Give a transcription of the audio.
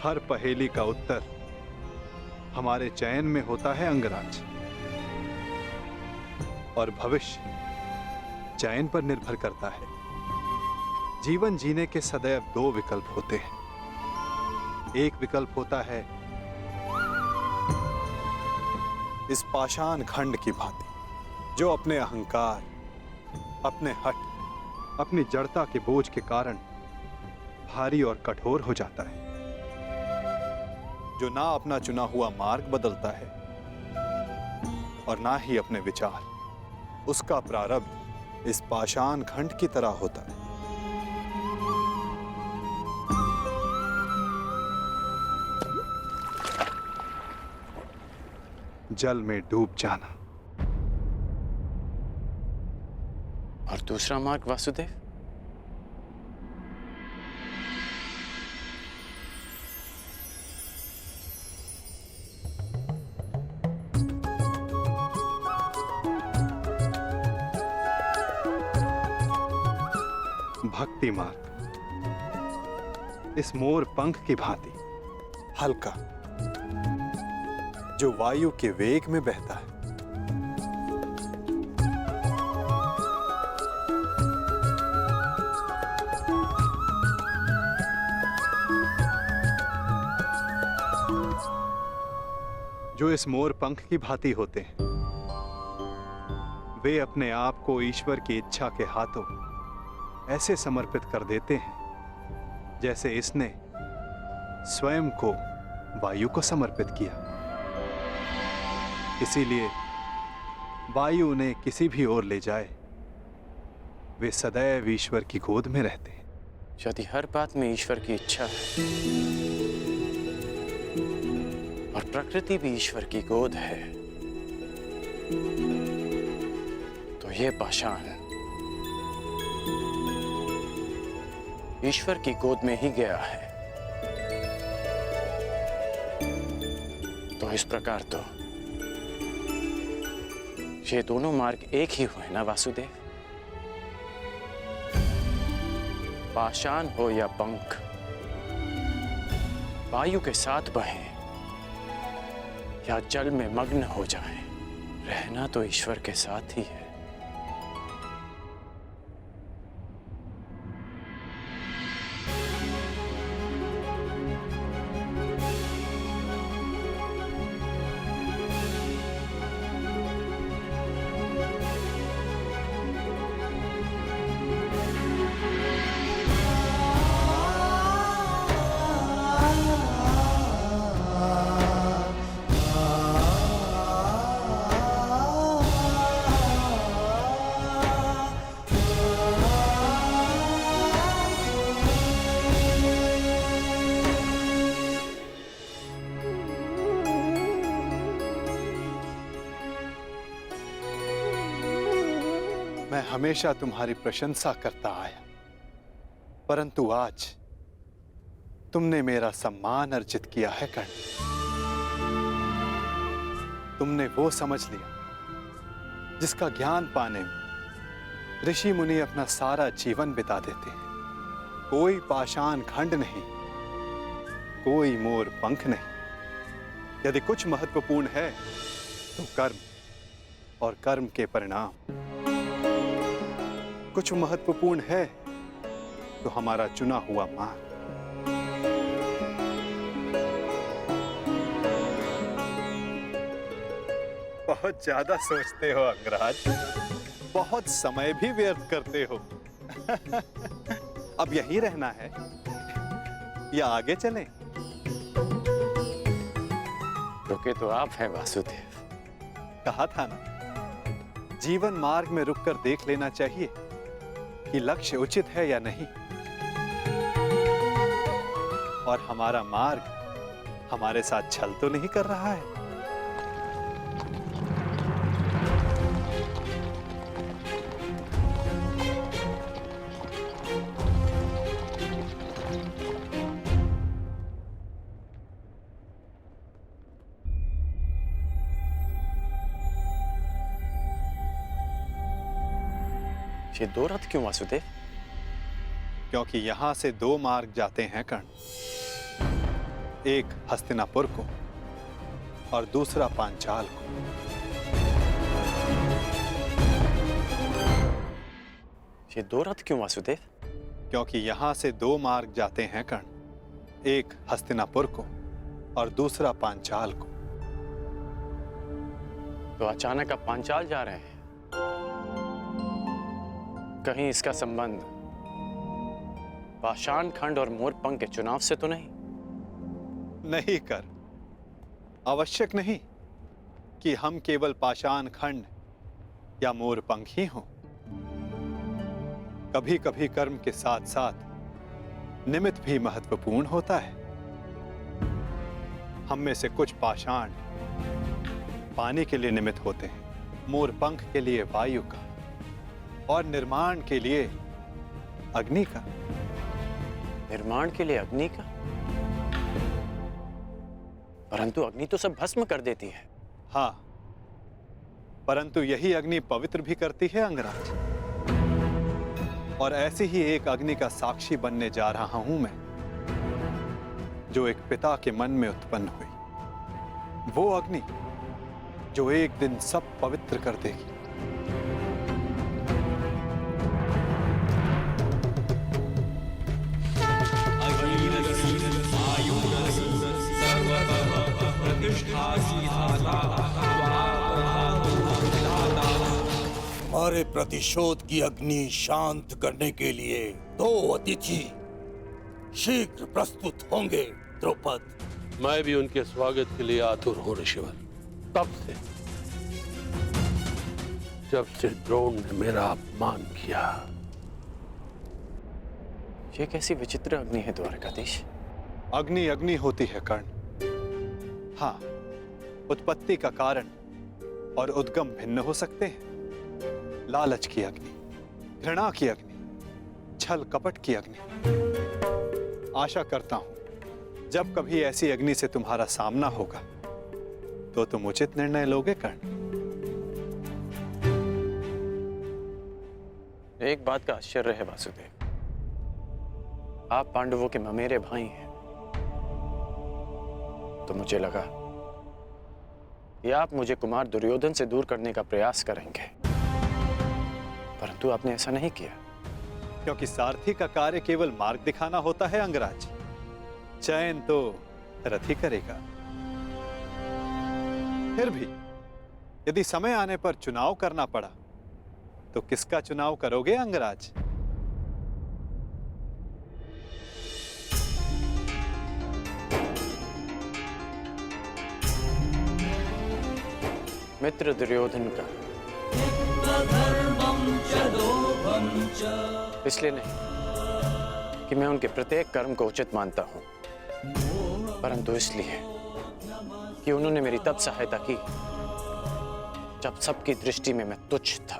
हर पहेली का उत्तर हमारे चयन में होता है अंगराज, और भविष्य चयन पर निर्भर करता है। जीवन जीने के सदैव दो विकल्प होते हैं। एक विकल्प होता है इस पाषाण खंड की भांति, जो अपने अहंकार, अपने हठ, अपनी जड़ता के बोझ के कारण भारी और कठोर हो जाता है, जो ना अपना चुना हुआ मार्ग बदलता है और ना ही अपने विचार। उसका प्रारब्ध इस पाषाण खंड की तरह होता है। जल में डूब जाना। और दूसरा मार्ग वासुदेव? भक्ति मार्ग, इस मोर पंख की भांति हल्का, जो वायु के वेग में बहता है। जो इस मोर पंख की भांति होते हैं, वे अपने आप को ईश्वर की इच्छा के हाथों ऐसे समर्पित कर देते हैं जैसे इसने स्वयं को वायु को समर्पित किया। इसीलिए वायु उन्हें किसी भी ओर ले जाए, वे सदैव ईश्वर की गोद में रहते हैं। यदि हर बात में ईश्वर की इच्छा है और प्रकृति भी ईश्वर की गोद है, तो ये पाषाण ईश्वर की गोद में ही गया है। तो इस प्रकार तो ये दोनों मार्ग एक ही हुए ना वासुदेव? पाषाण हो या पंख, वायु के साथ बहें या जल में मग्न हो जाएं, रहना तो ईश्वर के साथ ही है। मैं हमेशा तुम्हारी प्रशंसा करता आया, परंतु आज तुमने मेरा सम्मान अर्जित किया है कर्ण। तुमने वो समझ लिया जिसका ज्ञान पाने में ऋषि मुनि अपना सारा जीवन बिता देते हैं। कोई पाषाण खंड नहीं, कोई मोर पंख नहीं। यदि कुछ महत्वपूर्ण है तो कर्म और कर्म के परिणाम। कुछ महत्वपूर्ण है तो हमारा चुना हुआ मार्ग। बहुत ज्यादा सोचते हो अंगराज, बहुत समय भी व्यर्थ करते हो। अब यहीं रहना है या आगे चलें? रुके तो आप हैं वासुदेव। कहा था ना, जीवन मार्ग में रुककर देख लेना चाहिए कि लक्ष्य उचित है या नहीं, और हमारा मार्ग हमारे साथ छल तो नहीं कर रहा है। ये दो रथ क्यों वासुदेव? क्योंकि यहां से दो मार्ग जाते हैं कर्ण। एक हस्तिनापुर को और दूसरा पांचाल को। ये दो रथ क्यों वासुदेव? क्योंकि यहां से दो मार्ग जाते हैं कर्ण, एक हस्तिनापुर को और दूसरा पांचाल को। तो अचानक आप पांचाल जा रहे हैं, कहीं इसका संबंध पाषाण खंड और मोरपंख के चुनाव से तो नहीं? नहीं कर, आवश्यक नहीं कि हम केवल पाषाण खंड या मोरपंख ही हों। कभी कभी कर्म के साथ साथ निमित्त भी महत्वपूर्ण होता है। हम में से कुछ पाषाण पानी के लिए निमित्त होते हैं, मोरपंख के लिए वायु का और निर्माण के लिए अग्नि का। निर्माण के लिए अग्नि का? परंतु अग्नि तो सब भस्म कर देती है। हाँ, परंतु यही अग्नि पवित्र भी करती है अंगराज। और ऐसी ही एक अग्नि का साक्षी बनने जा रहा हूं मैं, जो एक पिता के मन में उत्पन्न हुई। वो अग्नि जो एक दिन सब पवित्र कर देगी। हमारे प्रतिशोध की अग्नि शांत करने के लिए दो अतिथि शीघ्र प्रस्तुत होंगे द्रौपद। मैं भी उनके स्वागत के लिए आतुर हूं ऋषिवर। तब से जब से द्रोण ने मेरा अपमान किया। ये कैसी विचित्र अग्नि है द्वारकाधीश? अग्नि अग्नि होती है कर्ण। हाँ, उत्पत्ति का कारण और उद्गम भिन्न हो सकते हैं। लालच की अग्नि, घृणा की अग्नि, छल कपट की अग्नि। आशा करता हूं जब कभी ऐसी अग्नि से तुम्हारा सामना होगा तो तुम उचित निर्णय लोगे कर्ण। एक बात का आश्चर्य है वासुदेव, आप पांडवों के ममेरे भाई हैं, तो मुझे लगा कि आप मुझे कुमार दुर्योधन से दूर करने का प्रयास करेंगे, परंतु आपने ऐसा नहीं किया। क्योंकि सारथी का कार्य केवल मार्ग दिखाना होता है अंगराज, चयन तो रथ ही करेगा। फिर भी यदि समय आने पर चुनाव करना पड़ा तो किसका चुनाव करोगे अंगराज? मित्र दुर्योधन का। इसलिए नहीं कि मैं उनके प्रत्येक कर्म को उचित मानता हूं, परंतु इसलिए कि उन्होंने मेरी तब सहायता की जब सबकी दृष्टि में मैं तुच्छ था।